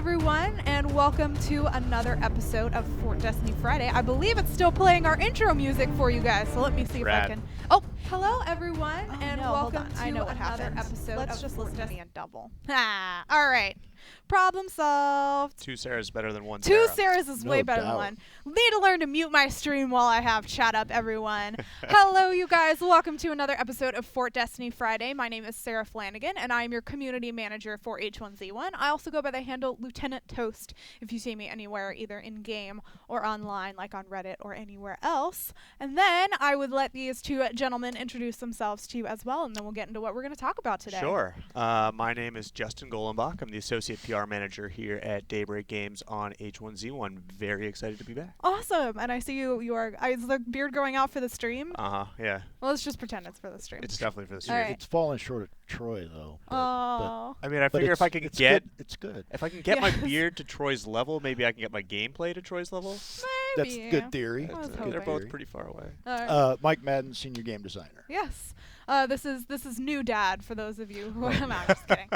everyone, and welcome to another episode of Fort Destiny Friday. I believe it's still playing our intro music for you guys, so let me see if I can. Oh, hello everyone, and welcome to another episode Let's of just Fort listen to Destiny. me in double. Ah, all right. Problem solved. Two Sarahs better than one Two Sarah. Sarahs is No way better than doubt. one. Need to learn to mute my stream while I have chat up, everyone. Hello, you guys. Welcome to another episode of Fort Destiny Friday. My name is Sarah Flanagan, and I am your community manager for H1Z1. I also go by the handle Lieutenant Toast if you see me anywhere, either in-game or online, like on Reddit or anywhere else. And then I would let these two gentlemen introduce themselves to you as well, and then we'll get into what we're going to talk about today. Sure. My name is Justin Golenbach. I'm the Associate PR Manager here at Daybreak Games on H1Z1. Very excited to be back. Awesome. And I see you are, is the beard growing out for the stream? Yeah. Well, let's just pretend it's for the stream. It's definitely for the All stream. right. It's falling short of Troy, though. Oh. I mean, I but figure if I it's- can it's get good. It's good. if I can get my Yes. beard to Troy's level, maybe I can get my gameplay to Troy's level. That's Maybe. good theory. I was That's hoping. They're good both theory. pretty far away. Mike Madden, senior game designer. Yes. This is new dad for those of you who are not just kidding.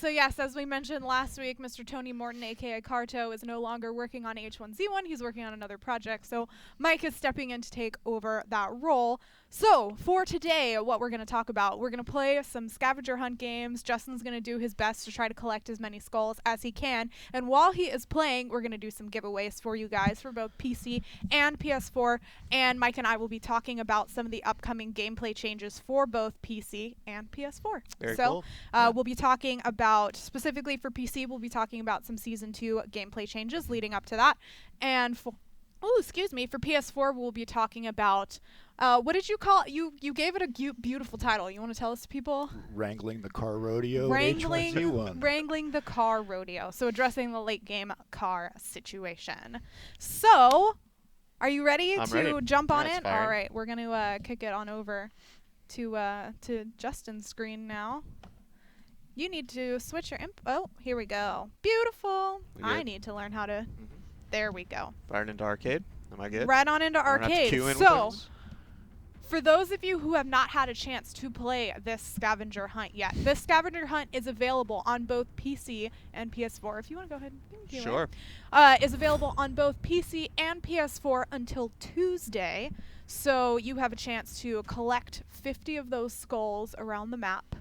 So yes, as we mentioned last week, Mr. Tony Morton, aka Carto, is no longer working on H1Z1. He's working on another project. So Mike is stepping in to take over that role. So for today, what we're going to talk about, we're going to play some scavenger hunt games. Justin's going to do his best to try to collect as many skulls as he can. And while he is playing, we're going to do some giveaways for you guys for both PC and PS4. And Mike and I will be talking about some of the upcoming gameplay changes for both PC and PS4. Very so cool. we'll be talking about, specifically for PC, we'll be talking about some Season 2 gameplay changes leading up to that. And for for PS4, we'll be talking about, what did you call it? You gave it a beautiful title. You want to tell us to people? Wrangling the car rodeo. at Wrangling, H1Z1. wrangling the car rodeo. So addressing the late game car situation. So, are you ready I'm to ready. jump on Yeah, it's it? All firing. right, we're going to kick it on over to Justin's screen now. You need to switch your Oh, here we go. Beautiful. We I good? need to learn how to. There we go. Fired into arcade. Am I good? Right on into I don't have to arcade. queue in with So, things? for those of you who have not had a chance to play this scavenger hunt yet, this scavenger hunt is available on both PC and PS4. If you want to go ahead and queue in. Sure. Is available on both PC and PS4 until Tuesday. So you have a chance to collect 50 of those skulls around the map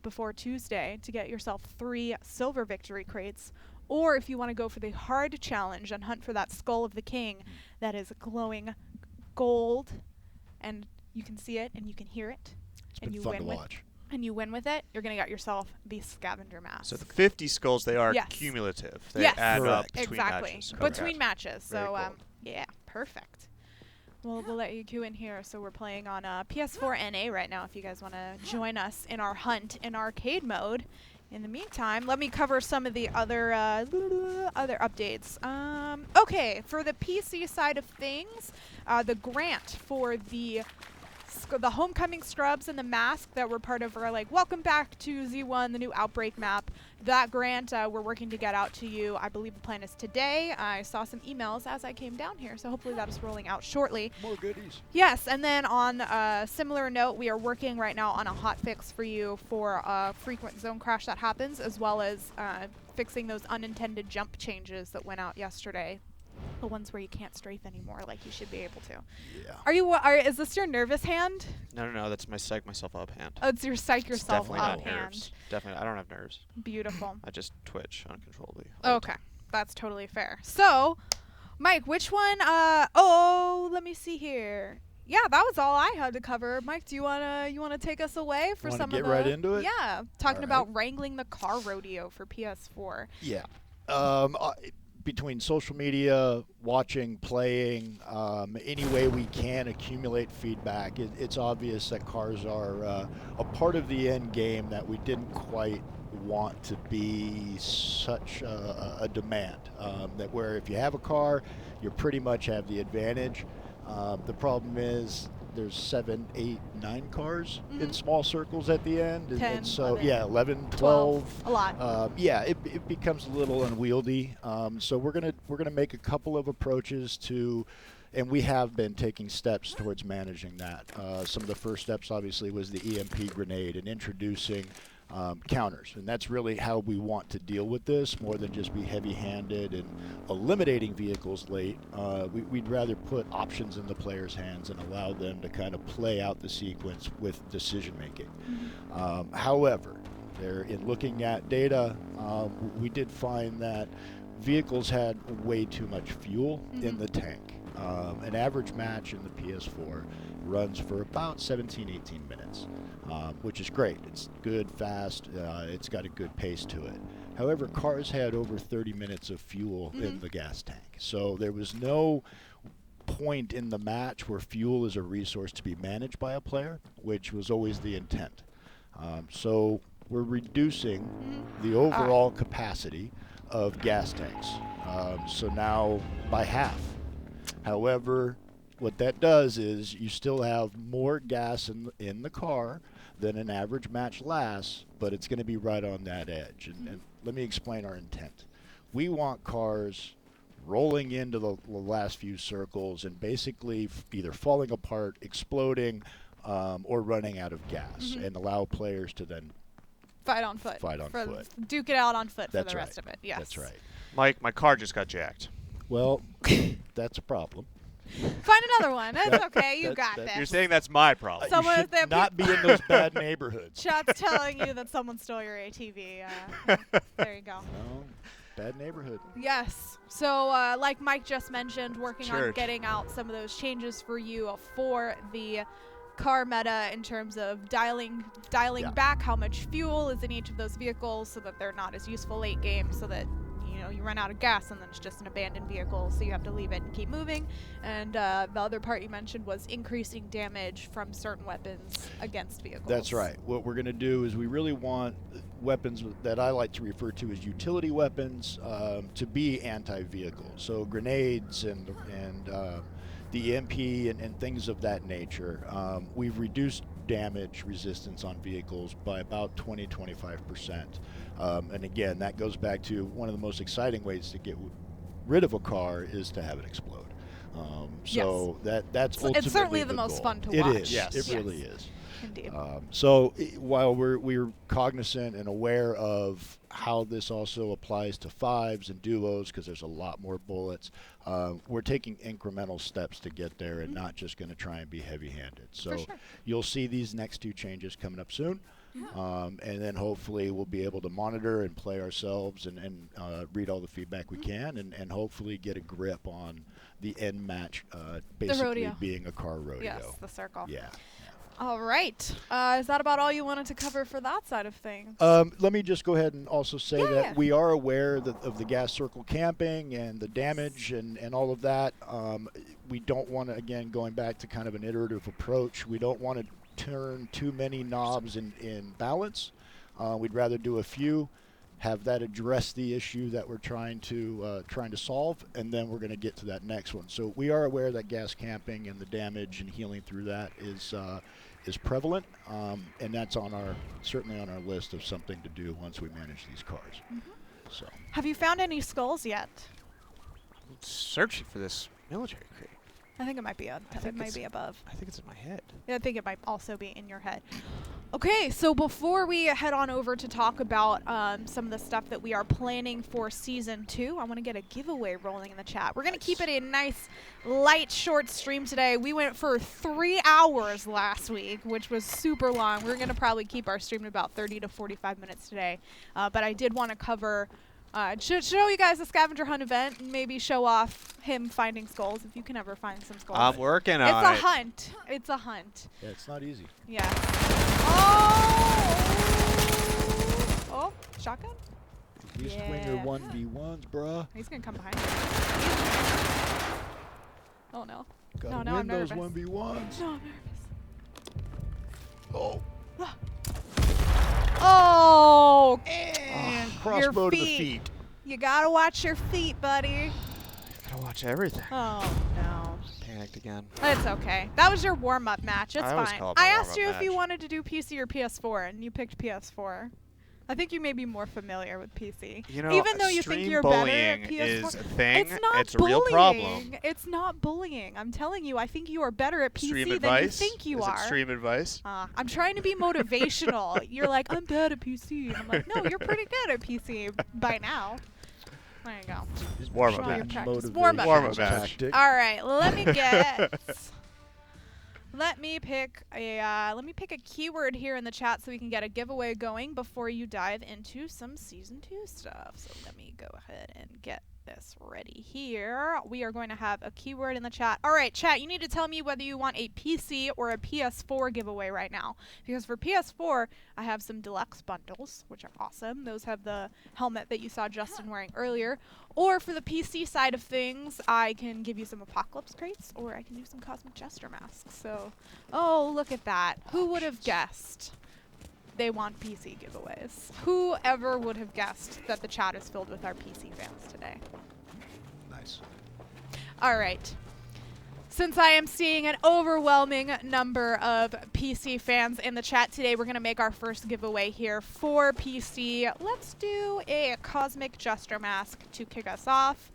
before Tuesday to get yourself 3 silver victory crates. Or if you want to go for the hard challenge and hunt for that skull of the king that is glowing gold, and you can see it and you can hear it, It's and been you fun win to with watch. and you win with it, you're going to get yourself the scavenger mask. So the 50 skulls, they are Yes. cumulative. They Yes. add up Correct. between Exactly. matches. Okay. Between matches. Very So, cool. yeah, perfect. We'll let you queue in here. So we're playing on PS4 NA right now if you guys want to join us in our hunt in arcade mode. In the meantime, let me cover some of the other updates. Okay, for the PC side of things, the grant for the homecoming scrubs and the mask that were part of our welcome back to Z1, the new outbreak map. That grant we're working to get out to you. I believe the plan is today. I saw some emails as I came down here, so hopefully that is rolling out shortly. More goodies. Yes, and then on a similar note, we are working right now on a hot fix for you for a frequent zone crash that happens, as well as fixing those unintended jump changes that went out yesterday. The ones where you can't strafe anymore like you should be able to. Yeah. Is this your nervous hand? No, that's my psych myself up hand. Oh, it's your psych It's yourself definitely up not hand. nerves. Definitely, I don't have nerves. Beautiful. I just twitch uncontrollably. all the Okay, that's totally fair. So, Mike, which one? Let me see here. Yeah, that was all I had to cover. Mike, do you wanna take us away for Wanna some get of the? right into it? Yeah, talking All about wrangling the car rodeo for PS4. Yeah. Between social media, watching, playing, any way we can accumulate feedback, it's obvious that cars are a part of the end game that we didn't quite want to be such a demand. That where if you have a car, you pretty much have the advantage. The problem is there's 7, 8, 9 cars in small circles at the end. 10, and so, 11, yeah, 11, 12. A lot. Yeah, it becomes a little unwieldy. So we're gonna make a couple of approaches to, and we have been taking steps towards managing that. Some of the first steps, obviously, was the EMP grenade and introducing counters. And that's really how we want to deal with this, more than just be heavy-handed and eliminating vehicles late. We'd rather put options in the players' hands and allow them to kind of play out the sequence with decision-making. However, in looking at data, we did find that vehicles had way too much fuel in the tank. An average match in the PS4 runs for about 17, 18 minutes, which is great. It's good, fast, it's got a good pace to it. However, cars had over 30 minutes of fuel in the gas tank. So there was no point in the match where fuel is a resource to be managed by a player, which was always the intent. So we're reducing the overall capacity of gas tanks. So now by half. However, what that does is you still have more gas in the car than an average match lasts, but it's going to be right on that edge. And let me explain our intent. We want cars rolling into the last few circles and basically either falling apart, exploding, or running out of gas, and allow players to then fight on foot. Duke it out on foot for the rest of it. Yes. That's right. Mike, my car just got jacked. Well, that's a problem. Find another one. That's okay. You got this. You're saying that's my problem. You should not be in those bad neighborhoods. Chat's telling you that someone stole your ATV. There you go. No, bad neighborhood. Yes. So, like Mike just mentioned, working on getting out some of those changes for you for the car meta in terms of dialing back how much fuel is in each of those vehicles so that they're not as useful late game, so that you run out of gas and then it's just an abandoned vehicle, so you have to leave it and keep moving. And the other part you mentioned was increasing damage from certain weapons against vehicles. That's right. What we're going to do is we really want weapons that I like to refer to as utility weapons to be anti-vehicle. So grenades and the EMP and things of that nature. We've reduced damage resistance on vehicles by about 20-25%. And again, that goes back to one of the most exciting ways to get rid of a car is to have it explode. So that's ultimately it's certainly the goal. most fun to watch. It is. Yes. It really is. Indeed. So while we're cognizant and aware of how this also applies to fives and duos, because there's a lot more bullets, we're taking incremental steps to get there and not just going to try and be heavy-handed. So you'll see these next two changes coming up soon. And then hopefully we'll be able to monitor and play ourselves and read all the feedback we can and hopefully get a grip on the end match, basically being a car rodeo. Yes, the circle. Yeah. All right. Is that about all you wanted to cover for that side of things? Let me just go ahead and also say that we are aware of the gas circle camping and the damage and all of that. We don't want to, again, going back to kind of an iterative approach, we don't want to turn too many knobs in balance. We'd rather do a few, have that address the issue that we're trying to solve, and then we're going to get to that next one. So we are aware that gas camping and the damage and healing through that is prevalent, and that's certainly on our list of something to do once we manage these cars. So, have you found any skulls yet? I'm searching for this military crate. I think it might be above. I think it's in my head. Yeah, I think it might also be in your head. Okay, so before we head on over to talk about some of the stuff that we are planning for Season 2, I want to get a giveaway rolling in the chat. We're going to keep it a nice, light, short stream today. We went for 3 hours last week, which was super long. We're going to probably keep our stream to about 30 to 45 minutes today. But I did want to cover... show you guys the scavenger hunt event and maybe show off him finding skulls if you can ever find some skulls. I'm working on it. It's a hunt. It's a hunt. yeah, it's not easy. Yeah. Oh, shotgun? These winger 1v1s, bruh. He's going to come behind you. Oh, no. Gotta no, win I'm those nervous. 1v1s. No, I'm nervous. Oh. Oh, And crossbow to the feet. You gotta watch your feet, buddy. Gotta watch everything. Oh, no. Panicked again. It's okay. That was your warm-up match. It's I always fine. call it my I asked warm-up you if you match. wanted to do PC or PS4, and you picked PS4. I think you may be more familiar with PC. You know, Even though you think extreme you're better at bullying PS4, is a thing. it's not a real problem. bullying. It's not bullying. I'm telling you, I think you are better at Extreme PC than you advice? think you Is are. extreme advice? I'm trying to be motivational. You're like, I'm bad at PC. And I'm like, no, you're pretty good at PC by now. There you go. Warm-up Show your match. practice. Warm-up Warm-up match. match. Tactic. All right, let me get. Let me pick a keyword here in the chat so we can get a giveaway going before you dive into some Season 2 stuff. So let me go ahead and get this ready here. We are going to have a keyword in the chat. All right, chat, you need to tell me whether you want a PC or a PS4 giveaway right now. Because for PS4, I have some deluxe bundles, which are awesome. Those have the helmet that you saw Justin wearing earlier. Or for the PC side of things, I can give you some Apocalypse crates, or I can do some Cosmic Jester masks. So, oh, look at that. Who would have guessed they want PC giveaways? Whoever would have guessed that the chat is filled with our PC fans today? Nice. All right. Since I am seeing an overwhelming number of PC fans in the chat today, we're going to make our first giveaway here for PC. Let's do a Cosmic Jester mask to kick us off.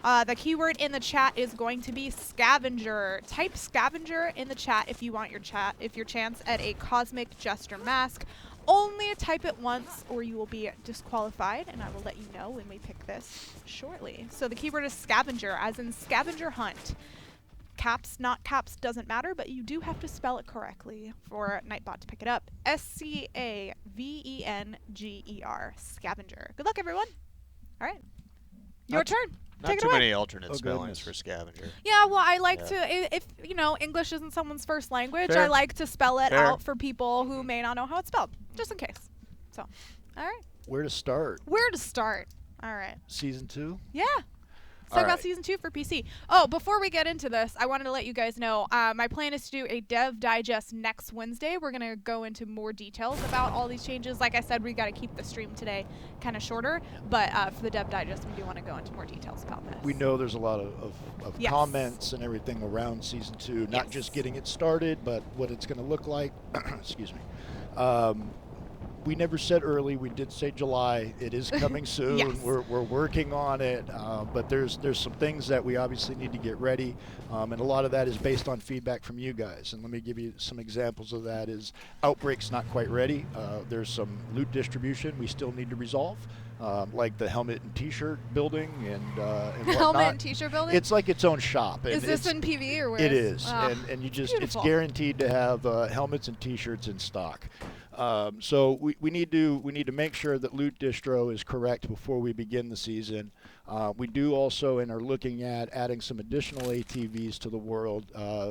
The keyword in the chat is going to be Scavenger. Type Scavenger in the chat if you want your chance at a Cosmic Jester mask. Only type it once or you will be disqualified, and I will let you know when we pick this shortly. So the keyword is Scavenger, as in scavenger hunt. Caps, not caps, doesn't matter, but you do have to spell it correctly for Nightbot to pick it up. Scavenger. Scavenger. Good luck, everyone. All right. Your turn. Not Take it too away. many alternate spellings goodness. for scavenger. Yeah, well, I like to, if, you know, English isn't someone's first language, Fair. I like to spell it Fair. out for people who may not know how it's spelled, just in case. So, all right. Where to start? Where to start? All right. Season 2? Yeah. Let's All talk about right. Season 2 for PC. Oh, before we get into this, I wanted to let you guys know, my plan is to do a dev digest next Wednesday. We're going to go into more details about all these changes. Like I said, we got to keep the stream today kind of shorter, but for the dev digest, we do want to go into more details about this. We know there's a lot of Yes. comments and everything around Season 2, not Yes. just getting it started, but what it's going to look like. Excuse me. We never said early. We did say July. It is coming soon. Yes. We're working on it, but there's some things that we obviously need to get ready, and a lot of that is based on feedback from you guys. And let me give you some examples of that. Is Outbreak's not quite ready. There's some loot distribution we still need to resolve, like the helmet and T-shirt building and whatnot. Helmet and t-shirt building? It's like its own shop. Is and this it's- in PV or where? It is, Ah, and you just beautiful. it's guaranteed to have helmets and T-shirts in stock. So we need to make sure that loot distro is correct before we begin the season. We do also and are looking at adding some additional ATVs to the world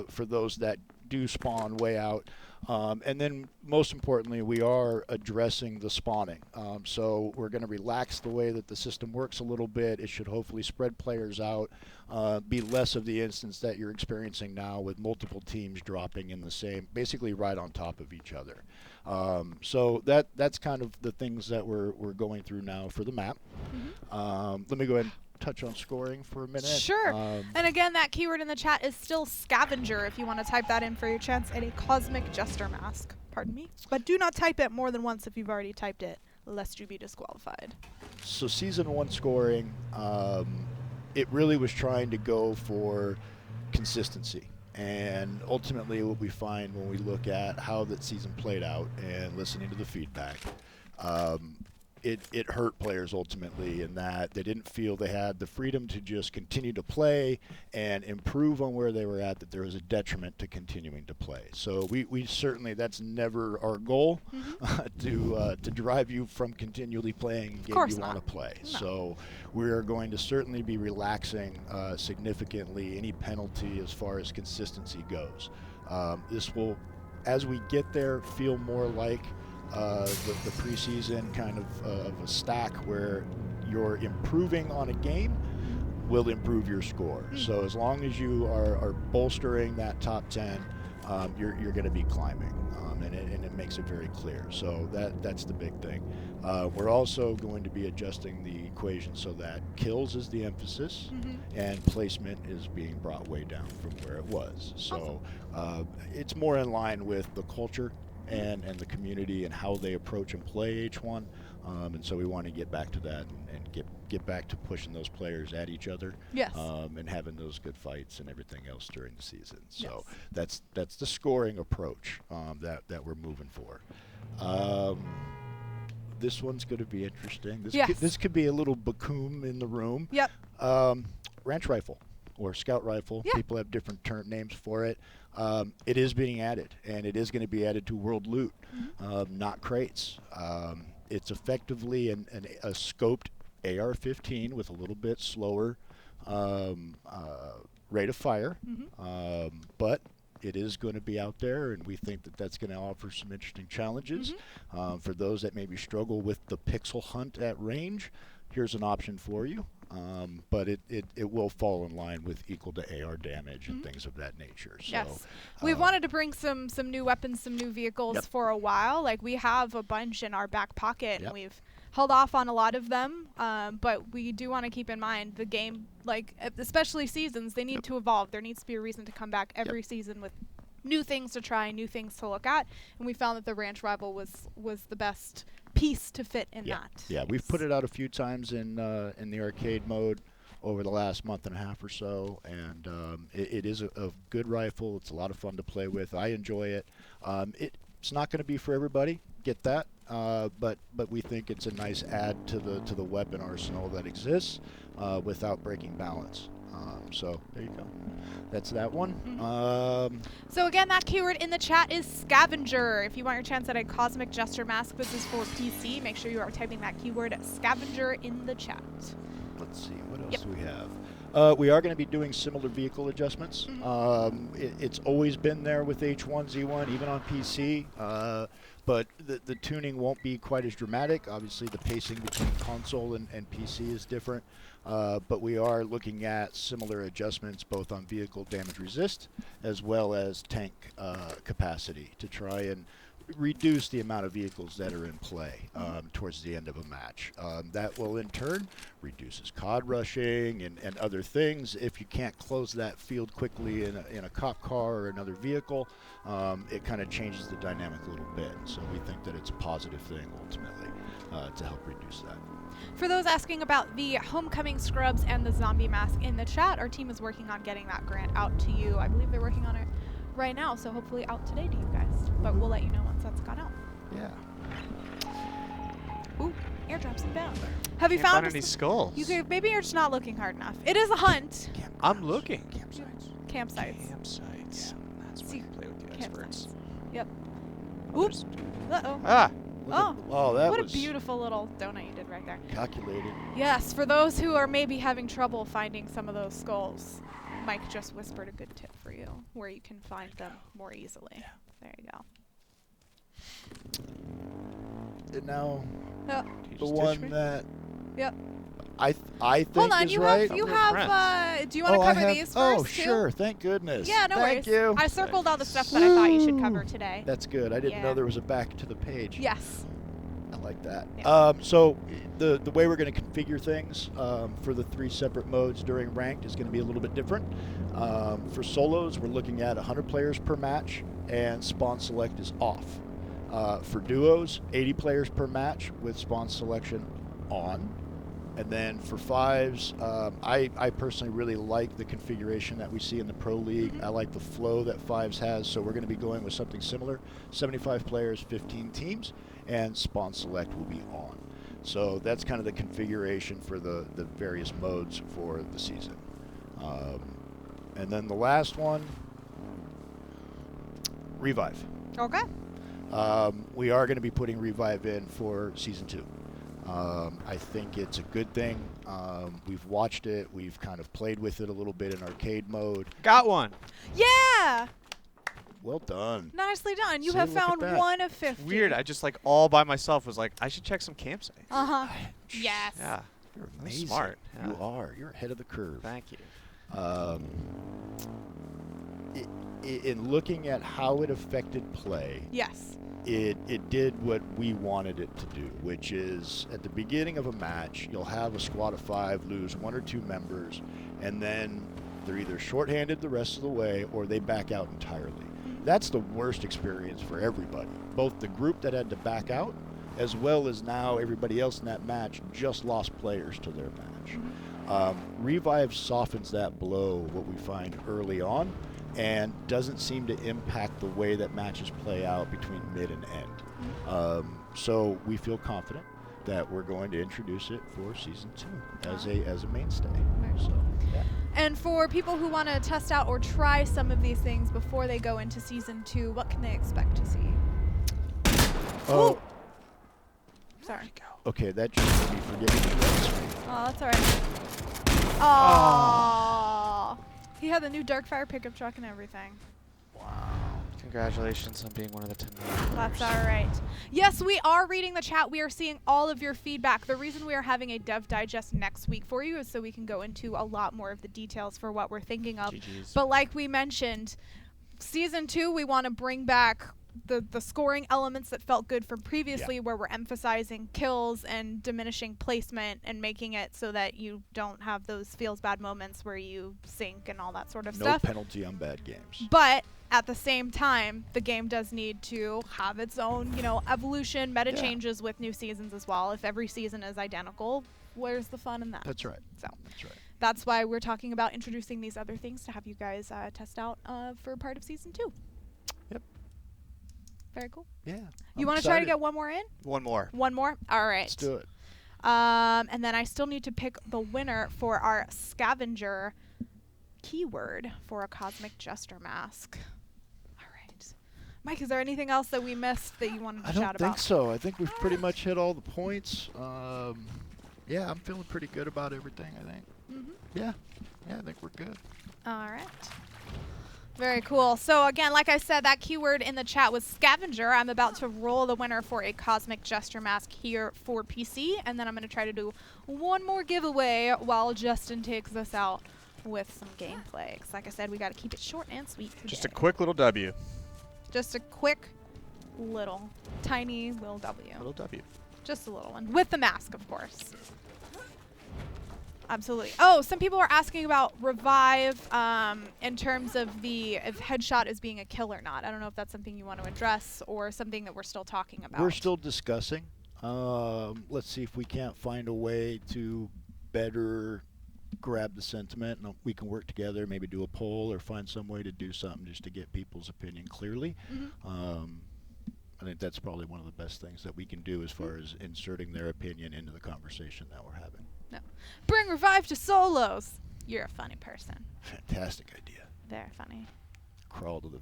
for those that do spawn way out. And then most importantly, we are addressing the spawning. So we're going to relax the way that the system works a little bit. It should hopefully spread players out, be less of the instance that you're experiencing now with multiple teams dropping in the same, basically right on top of each other. So that's kind of the things that we're going through now for the map. Let me go ahead and touch on scoring for a minute. Sure. And again, that keyword in the chat is still Scavenger if you want to type that in for your chance at a Cosmic Jester mask. Pardon me. But do not type it more than once if you've already typed it, lest you be disqualified. So Season 1 scoring, it really was trying to go for consistency. And ultimately what we find when we look at how that season played out and listening to the feedback, it hurt players ultimately in that they didn't feel they had the freedom to just continue to play and improve on where they were at, that there was a detriment to continuing to play. So we certainly, that's never our goal, to drive you from continually playing a game you want to play. No. So we are going to certainly be relaxing significantly any penalty as far as consistency goes. This will, as we get there, feel more like the preseason kind of a stack where you're improving on a game will improve your score. So as long as you are bolstering that top 10, you're going to be climbing, and it makes it very clear. So that's the big thing. We're also going to be adjusting the equation so that kills is the emphasis, and placement is being brought way down from where it was. So it's more in line with the culture and the community and how they approach and play H1. And so we want to get back to that and get back to pushing those players at each other. Yes. And having those good fights and everything else during the season. So Yes. that's the scoring approach that we're moving for. This one's going to be interesting. This could be a little Bakum in the room. Yep. Ranch rifle or scout rifle. Yeah. People have different names for it. It is being added, and it is going to be added to World Loot, not crates. It's effectively a scoped AR-15 with a little bit slower rate of fire, but it is going to be out there, and we think that that's going to offer some interesting challenges. For those that maybe struggle with the pixel hunt at range, here's an option for you. But it will fall in line with equal to AR damage and things of that nature. So, Yes. We've wanted to bring some new weapons, some new vehicles for a while. Like, we have a bunch in our back pocket, and we've held off on a lot of them. But we do want to keep in mind the game, like, especially seasons, they need to evolve. There needs to be a reason to come back every season with new things to try, new things to look at. And we found that the Ranch Rival was the best piece to fit in that. Yeah, we've put it out a few times in the arcade mode over the last month and a half or so, and it is a good rifle. It's a lot of fun to play with. I enjoy it. It's not going to be for everybody. Get that, but we think it's a nice add to the weapon arsenal that exists without breaking balance. So there you go. That's that one. So again, that keyword in the chat is Scavenger. If you want your chance at a Cosmic Jester mask, this is for PC. Make sure you are typing that keyword Scavenger in the chat. Let's see, what else do we have? We are going to be doing similar vehicle adjustments. It's always been there with H1Z1, even on PC. But the tuning won't be quite as dramatic. Obviously, the pacing between console and PC is different. But we are looking at similar adjustments both on vehicle damage resist as well as tank capacity to try and reduce the amount of vehicles that are in play towards the end of a match. That will in turn reduces COD rushing and other things. If you can't close that field quickly in a cop car or another vehicle, it kind of changes the dynamic a little bit. So we think that it's a positive thing ultimately to help reduce that. For those asking about the Homecoming Scrubs and the Zombie Mask in the chat, our team is working on getting that grant out to you. I believe they're working on it right now, so hopefully out today to you guys. But we'll let you know once that's gone out. Yeah. Ooh, airdrops inbound. Have you Can't found any skulls? Maybe you're just not looking hard enough. It is a hunt. I'm looking. Campsites. Campsites. That's why you play with the experts. Yep. Oops. Uh-oh. Ah. That what was a beautiful little donut you did right there. calculated. Yes, for those who are maybe having trouble finding some of those skulls, Mike just whispered a good tip for you where you can find them more easily. Yeah. There you go. And now Yep. the one that Yep. I think Hold on, is you right. have do you want to I cover have, these first oh, too? sure. Thank goodness. Yeah, no Thank worries. you. I circled all the stuff that I thought you should cover today. That's good. I didn't Yeah. know there was a back to the page. Yes. I like that. Yeah. So the way we're going to configure things for the 3 separate modes during ranked is going to be a little bit different. For solos, we're looking at 100 players per match, and spawn select is off. For duos, 80 players per match with spawn selection on. And then for fives, I personally really like the configuration that we see in the Pro League. I like the flow that fives has, so we're going to be going with something similar. 75 players, 15 teams, and spawn select will be on. So that's kind of the configuration for the various modes for the season. And then the last one, Revive. Okay. We are going to be putting Revive in for Season 2. I think it's a good thing. We've watched it. We've kind of played with it a little bit in arcade mode. Got one. Yeah. Well done. Nicely done. You See, have look at found that. one of 50. It's weird. I just like all by myself was like, I should check some campsites. Uh-huh. Yes. Yeah. You're That's amazing. smart. Yeah. You are. You're ahead of the curve. Thank you. In looking at how it affected play, Yes. it did what we wanted it to do, which is at the beginning of a match, you'll have a squad of 5 lose 1 or 2 members, and then they're either shorthanded the rest of the way or they back out entirely. That's the worst experience for everybody, both the group that had to back out as well as now everybody else in that match just lost players to their match. Revive softens that blow, what we find early on, and doesn't seem to impact the way that matches play out between mid and end. So we feel confident that we're going to introduce it for Season 2 as a mainstay. So, yeah. And for people who want to test out or try some of these things before they go into Season 2, what can they expect to see? Oh. Sorry. Okay, that just made me forget to do that. Oh, that's all right. Oh. He had the new Darkfire pickup truck and everything. Congratulations on being one of the 10 million. That's all right. Yes, we are reading the chat. We are seeing all of your feedback. The reason we are having a Dev Digest next week for you is so we can go into a lot more of the details for what we're thinking of. GG's. But like we mentioned, Season 2, we want to bring back the scoring elements that felt good from previously, where we're emphasizing kills and diminishing placement and making it so that you don't have those feels bad moments where you sink and all that sort of stuff. No penalty on bad games. But at the same time, the game does need to have its own, evolution, meta changes with new seasons as well. If every season is identical, where's the fun in that? That's right. So That's right. that's why we're talking about introducing these other things to have you guys test out for part of Season 2. Yep. Very cool. Yeah. You want to try to get one more in? One more. One more? All right. Let's do it. And then I still need to pick the winner for our Scavenger keyword for a Cosmic Jester Mask. All right. Mike, is there anything else that we missed that you wanted to I chat don't about? think so. I think we've pretty much hit all the points. Yeah, I'm feeling pretty good about everything, I think. Yeah, I think we're good. All right. Very cool. So again, like I said, that keyword in the chat was Scavenger. I'm about to roll the winner for a Cosmic Jester Mask here for PC, and then I'm going to try to do one more giveaway while Justin takes us out with some gameplay. 'Cause like I said, we got to keep it short and sweet today. Just a quick little W. Just a quick, little, tiny little W. Little W. Just a little one. With the mask, of course. Absolutely. Oh, some people are asking about Revive in terms of if Headshot is being a kill or not. I don't know if that's something you want to address or something that we're still talking about. We're still discussing. Let's see if we can't find a way to better grab the sentiment, and we can work together, maybe do a poll or find some way to do something just to get people's opinion clearly. I think that's probably one of the best things that we can do as far as inserting their opinion into the conversation that we're having. No. Bring Revive to solos. You're a funny person. Fantastic idea. Very funny. Crawl to the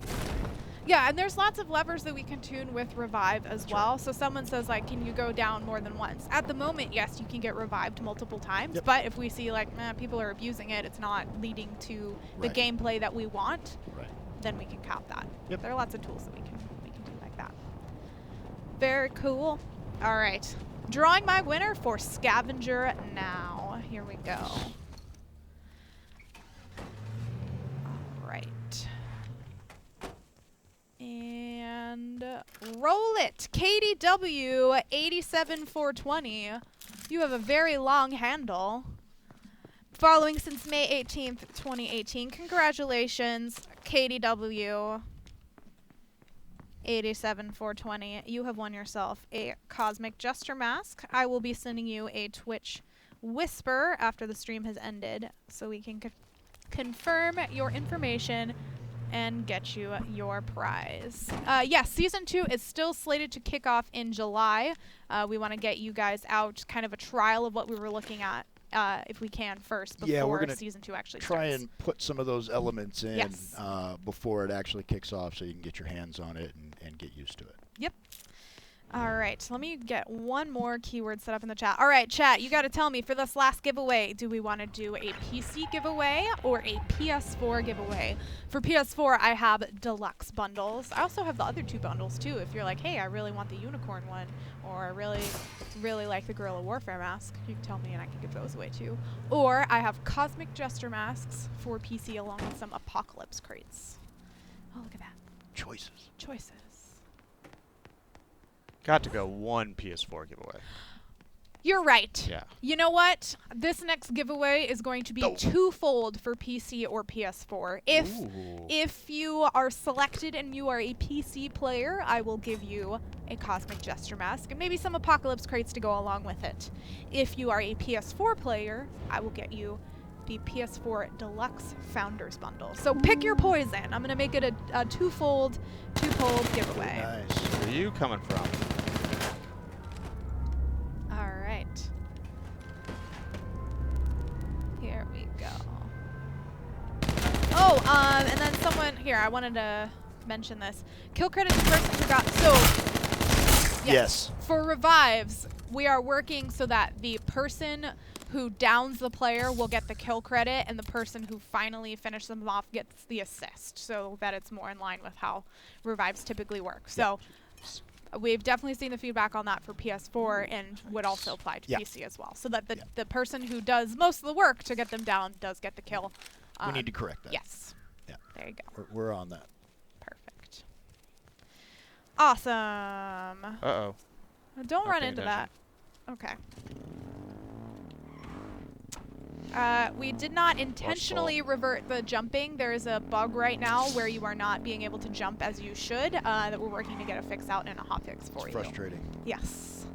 Yeah, and there's lots of levers that we can tune with Revive as well. So someone says, like, can you go down more than once? At the moment, yes, you can get revived multiple times. Yep. But if we see, like, people are abusing it, it's not leading to the Right. gameplay that we want, right. then we can cap that. Yep. There are lots of tools that we can do like that. Very cool. All right. Drawing my winner for Scavenger now. Here we go. All right. And roll it. KDW 87420. You have a very long handle. Following since May 18th, 2018. Congratulations, KDW 87420. You have won yourself a Cosmic Jester Mask. I will be sending you a Twitch Whisper after the stream has ended so we can confirm your information and get you your prize. Yes, Season 2 is still slated to kick off in July. We want to get you guys out kind of a trial of what we were looking at, if we can, first Yeah, we're before gonna Season 2 actually try starts. and put some of those elements in Yes. before it actually kicks off so you can get your hands on it and get used to it. Yep. All right, let me get one more keyword set up in the chat. All right, chat, you got to tell me for this last giveaway, do we want to do a PC giveaway or a PS4 giveaway? For PS4, I have deluxe bundles. I also have the other two bundles too. If you're like, hey, I really want the unicorn one, or I really like the guerrilla warfare mask, you can tell me and I can give those away too. Or I have Cosmic Jester masks for PC along with some Apocalypse crates. Oh, look at that. Choices. Choices. Got to go one PS4 giveaway. You're right. Yeah. You know what? This next giveaway is going to be twofold for PC or PS4. If you are selected and you are a PC player, I will give you a Cosmic Gesture Mask and maybe some Apocalypse crates to go along with it. If you are a PS4 player, I will get you the PS4 Deluxe Founders Bundle. So pick your poison. I'm going to make it a twofold giveaway. Nice. Where are you coming from? All right. Here we go. Oh, and then someone here. I wanted to mention this. Kill credit to person who got Yes. For revives, we are working so that the person who downs the player will get the kill credit, and the person who finally finishes them off gets the assist, so that it's more in line with how revives typically work. So we've definitely seen the feedback on that for PS4 and would also apply to PC as well. So that the person who does most of the work to get them down does get the kill. We need to correct that. Yes. Yeah. There you go. We're on that. Perfect. Awesome. Uh-oh. Don't run Okay, into attention. that. Okay. We did not intentionally revert the jumping. There is a bug right now where you are not being able to jump as you should, that we're working to get a fix out and a hotfix for you. Frustrating. Yes.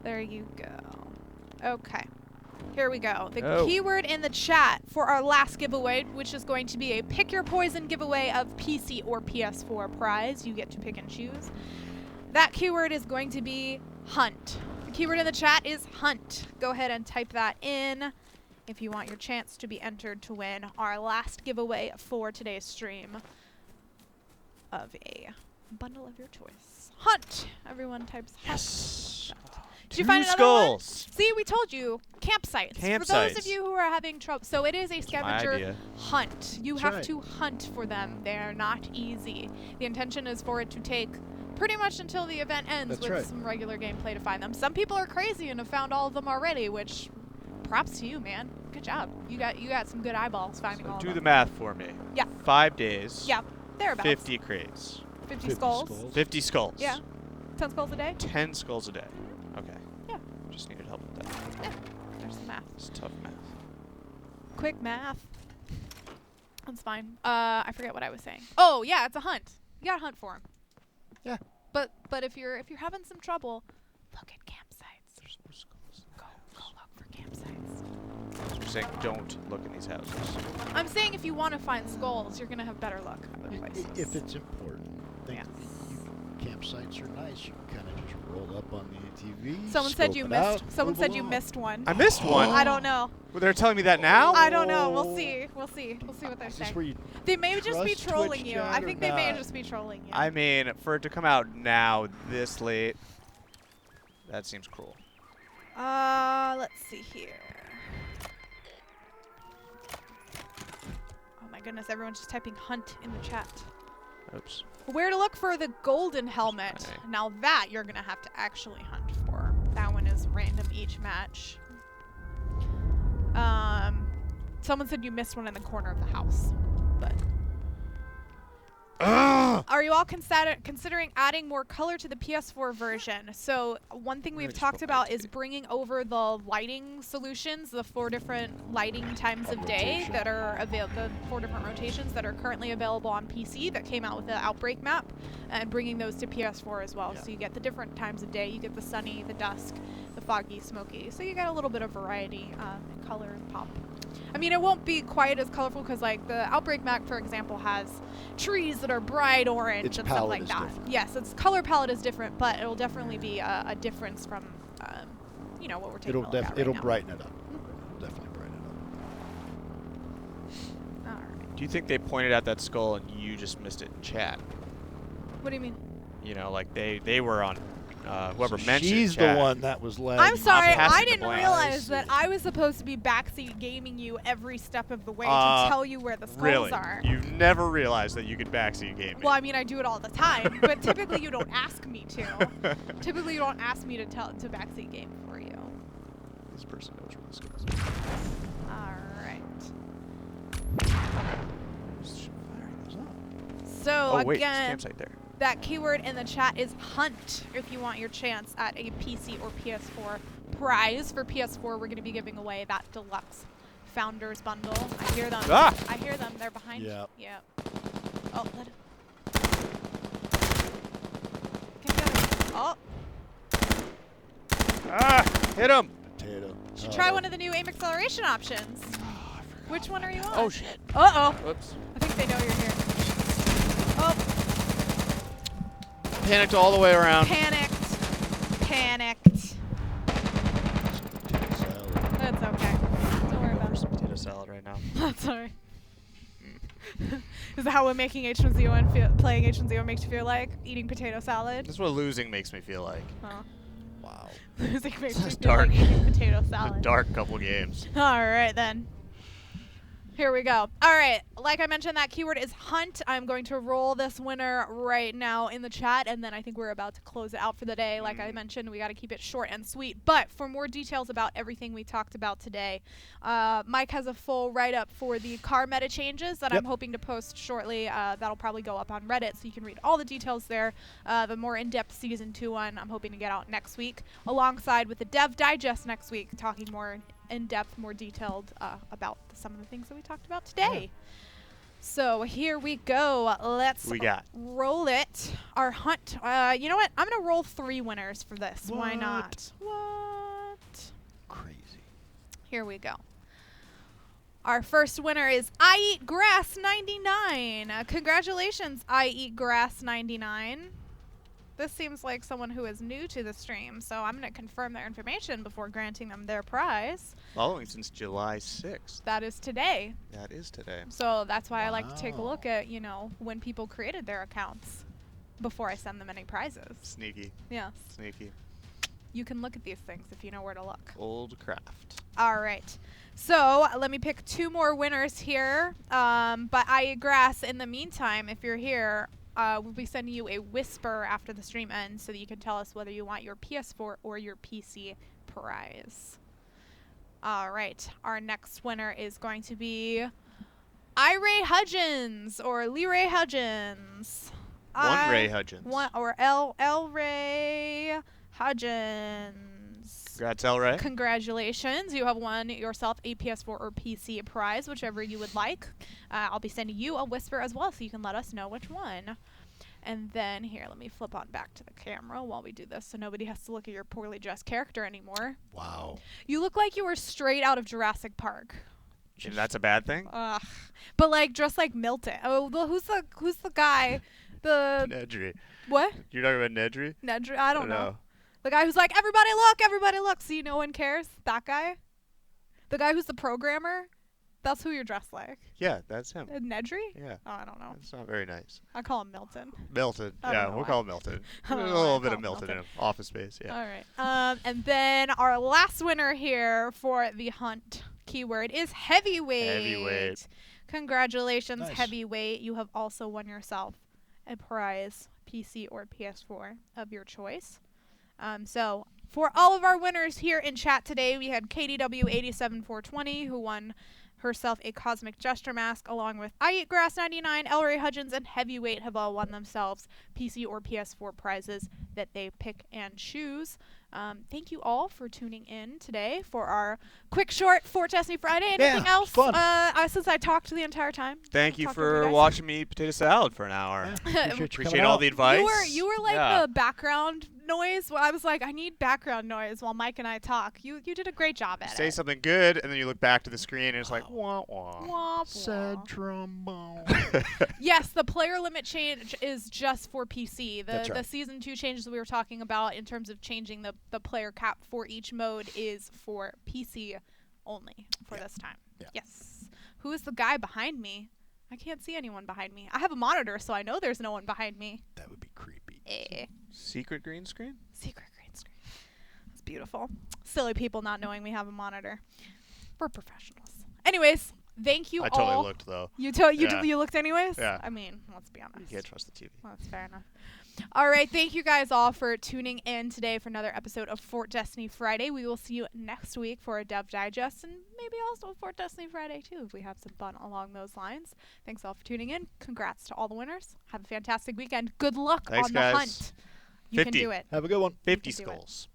There you go. Okay. Here we go. The Oh. keyword in the chat for our last giveaway, which is going to be a Pick Your Poison giveaway of PC or PS4 prize. You get to pick and choose. That keyword is going to be hunt. The keyword in the chat is hunt. Go ahead and type that in if you want your chance to be entered to win our last giveaway for today's stream of a bundle of your choice. Hunt. Everyone types hunt. Yes. Did you find another one? See, we told you. Campsites. For those of you who are having trouble. So it is a scavenger hunt. You have to hunt for them. They're not easy. The intention is for it to take pretty much until the event ends with some regular gameplay to find them. Some people are crazy and have found all of them already, which props to you, man. Good job. You got some good eyeballs finding all of them. Do the math for me. Yeah. 5 days. Yeah. Thereabouts. 50 crates. 50 skulls. 50 skulls. Yeah. 10 skulls a day? 10 skulls a day. Okay. Yeah. Just needed help with that. Yeah. There's some math. It's tough math. Quick math. That's fine. I forget what I was saying. Oh, yeah, it's a hunt. You gotta hunt for them. Yeah. But if you're having some trouble, look at campsites. There's more skulls. Go look for campsites. You're saying don't look in these houses. I'm saying if you want to find skulls, you're gonna have better luck other places. If it's important. Yeah. Campsites are nice. You can kind of just roll up on the ATV. Someone said you missed. Someone said you missed one. I missed one. I don't know. Well, they're telling me that now? I don't know. We'll see. We'll see. We'll see what they're Is this saying. where you They may just be trust trolling Twitch you. I chat think or they may not? just be trolling you. I mean, for it to come out now, this late, that seems cruel. Let's see here. Oh my goodness, everyone's just typing hunt in the chat. Oops. Where to look for the golden helmet? Right. Now that you're gonna have to actually hunt for. That one is random each match. Someone said you missed one in the corner of the house, but. Are you all considering adding more color to the PS4 version? So one thing we've talked about is bringing over the lighting solutions, the 4 different lighting times of day that are available, the 4 different rotations that are currently available on PC that came out with the Outbreak map, and bringing those to PS4 as well. Yeah. So you get the different times of day. You get the sunny, the dusk, the foggy, smoky. So you get a little bit of variety in color and pop. I mean, it won't be quite as colorful because, like, the Outbreak map, for example, has trees that are bright orange Its and stuff like palette is that. different. Yes, its color palette is different, but it'll definitely be a difference from, you know, what we're taking a look at right It'll now. brighten it up. It'll definitely brighten it up. All right. Do you think they pointed out that skull and you just missed it in chat? What do you mean? You know, like they were on, whoever So mentioned she's chat. the one that was led. I'm sorry, passing I the didn't blame. realize that I was supposed to be backseat gaming you every step of the way to tell you where the skulls Really? are. You've never realized that you could backseat game me. Well, I mean, I do it all the time, but typically you don't ask me to. Typically you don't ask me to backseat game for you. This person knows where the skulls are. All right. Just firing those up. So Oh wait, there's a again, campsite there. that keyword in the chat is hunt if you want your chance at a PC or PS4 prize for PS4, we're going to be giving away that deluxe Founders Bundle. I hear them. Ah! I hear them. They're behind. Yep. Yeah. Oh, let it. Get it. Oh, Ah! Hit him! Potato. should try one of the new aim acceleration options. Which one are you on? Oh, shit. Uh-oh. Whoops. I think they know you're here. Oh, Panicked all the way around. panicked. Panicked. Potato salad. That's okay. Don't worry about For it. some potato salad right now. That's alright. Is that how making H1Z1 playing H1Z1 makes you feel like? Eating potato salad? This is what losing makes me feel like. Oh. Wow. Losing makes me That's feel like dark. eating potato A salad. dark couple games. Alright then. Here we go. Alright, like I mentioned, that keyword is hunt. I'm going to roll this winner right now in the chat, and then I think we're about to close it out for the day. Like I mentioned, we got to keep it short and sweet. But for more details about everything we talked about today, Mike has a full write-up for the car meta changes that Yep. I'm hoping to post shortly. That'll probably go up on Reddit, so you can read all the details there. The more in-depth Season 2 one I'm hoping to get out next week, alongside with the Dev Digest next week, talking more in-depth, more detailed about some of the things that we talked about today. So here we go. Let's We got. roll it. Our hunt. You know what? I'm gonna roll 3 winners for this. Why What? not? What? Crazy. Here we go. Our first winner is I Eat Grass 99. Congratulations, I Eat Grass 99. This seems like someone who is new to the stream, so I'm going to confirm their information before granting them their prize. Following since July 6th. That is today. That is today. So that's why I like to take a Wow. look at, when people created their accounts before I send them any prizes. Sneaky. Yes. Sneaky. You can look at these things if you know where to look. Old craft. All right. So let me pick 2 more winners here. But I Eat Grass, in the meantime, if you're here, we'll be sending you a whisper after the stream ends so that you can tell us whether you want your PS4 or your PC prize. All right. Our next winner is going to be Ray Hudgens or Lee Ray Hudgens. One Ray Hudgens. L Ray Hudgens. Congrats, El Ray. Congratulations. You have won yourself a PS4 or PC prize, whichever you would like. I'll be sending you a whisper as well, so you can let us know which one. And then, here, let me flip on back to the camera while we do this so nobody has to look at your poorly dressed character anymore. Wow. You look like you were straight out of Jurassic Park. And that's a bad thing? Ugh. But, like, dressed like Milton. Oh, well, who's the guy? The... Nedry. What? You're talking about Nedry? Nedry? I don't know. The guy who's like, everybody look, see, no one cares? That guy? The guy who's the programmer? That's who you're dressed like. Yeah, that's him. Nedry? Yeah. Oh, I don't know. That's not very nice. I call him Milton. Milton. I don't Yeah, know we'll why. call him Milton. I A don't know why little I bit call of him Milton in Milton. Office Space, yeah. All right. And then our last winner here for the hunt keyword is Heavyweight. Heavyweight. Congratulations, Nice. Heavyweight. You have also won yourself a prize, PC or PS4 of your choice. So for all of our winners here in chat today, we had KDW87420 who won herself a Cosmic Gesture Mask, along with I Eat Grass 99, El Ray Hudgens, and Heavyweight have all won themselves PC or PS4 prizes that they pick and choose. Thank you all for tuning in today for our quick, short Fort Destiny Friday. Anything else? fun. Since I talked the entire time. Thank you Talk over for guys. watching me eat potato salad for an hour. Appreciate you Appreciate coming all out. the advice. You were like Yeah. the background noise. Well, I was like, I need background noise while Mike and I talk. You did a great job at Say it. something good, and then you look back to the screen, and it's like, wah, wah. Womp womp. Sad trombone. Yes, the player limit change is just for PC. That's The right. Season 2 changes we were talking about in terms of changing the player cap for each mode is for PC only for this time. Yeah. Yes. Who is the guy behind me? I can't see anyone behind me. I have a monitor, so I know there's no one behind me. That would be creepy. Secret green screen? Secret green screen. It's beautiful. Silly people not knowing we have a monitor. We're professionals. Anyways, thank you I all. totally looked, though. You Yeah. looked anyways? Yeah. I mean, let's be honest. You can't trust the TV. Well, that's fair enough. All right. Thank you guys all for tuning in today for another episode of Fort Destiny Friday. We will see you next week for a Dev Digest and maybe also Fort Destiny Friday too if we have some fun along those lines. Thanks all for tuning in. Congrats to all the winners. Have a fantastic weekend. Good luck Thanks, on the guys. hunt. You can 50. do it. Have a good one. 50 can do it. skulls.